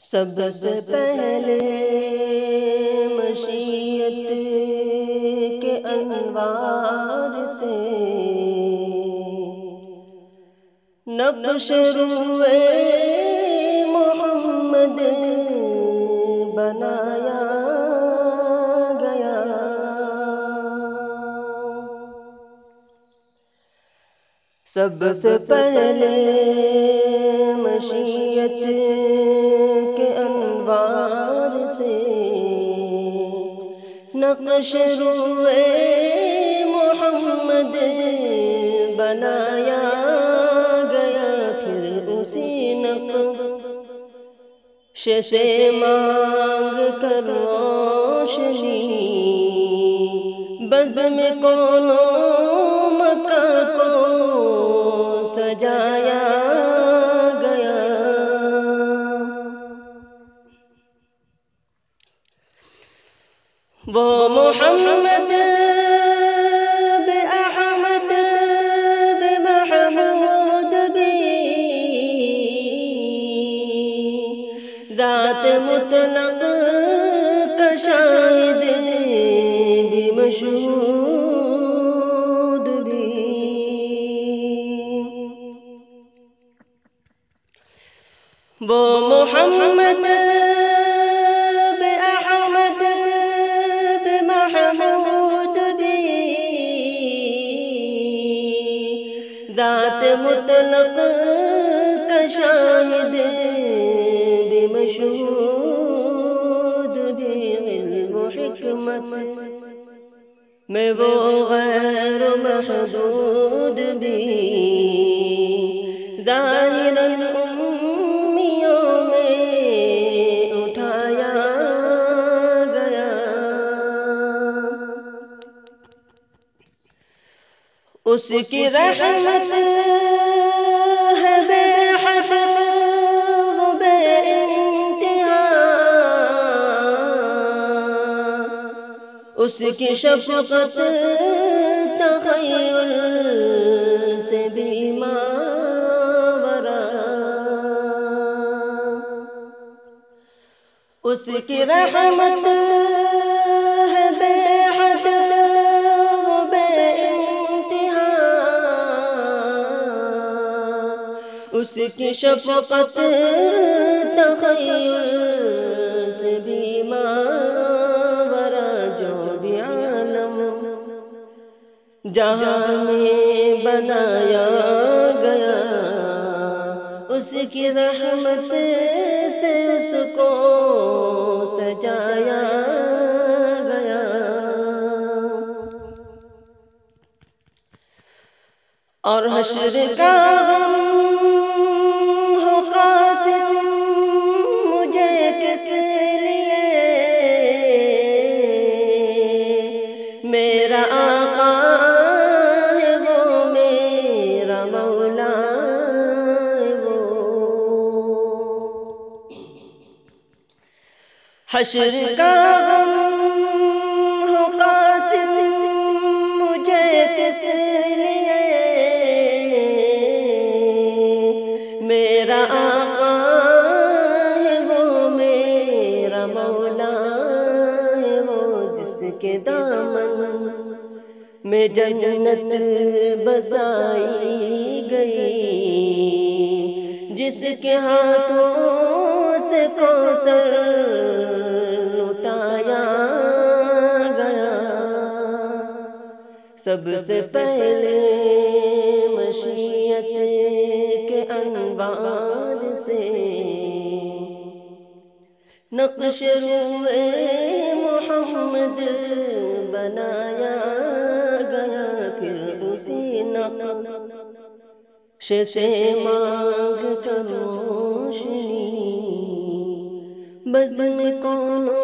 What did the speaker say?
سب سے پہلے مشیت کے انوار سے نقش روئے محمد بنایا گیا۔ سب سے پہلے مشیت کے انوار سے نقش روئے محمد بنایا گیا، پھر اسی نقش سے مانگ کر روشنی بزم کونوں مکہ کو سجایا گیا۔ وہ محمد بے احمد بے محمود بھی ذات مطلق کا شاہد بھی مشہود بھی۔ وہ محمد بے احمد بے محمود بھی ذات مطلق کا شاہد بھی مشہود بھی۔ علم و حکمت میں وہ غیر محدود بھی، ظاہر امیوں میں اٹھایا گیا۔ اس کی رحمت ہے بے حد و بے انتہا، اس کی شفقت تخیل سے بھی ماورا۔ اس کی رحمت ہے بے حد و بے انتہا، اس کی شفقت تخیل سے بھی ماورا۔ جو بھی عالم جہاں میں بنایا گیا، اس کی رحمت سے اس کو سجایا گیا۔ اور حشر کا غم ہو قاسم مجھے کس لیے، میرا آقا ہے وہ میرا مولا ہے وہ۔ حشر کا غم ہو قاسم مجھے کس لیے، میرا آقا ہے وہ میرا مولا ہے وہ، جس کے دامن میں جنت بسائی گئی، جس کے ہاتھوں سے کوثر لٹایا گیا۔ سب سے پہلے مشیت کے انوار سے نقش روئے محمد بنایا گیا، پھر اسی نقش سے مانگ کر روشنی بزم کونوں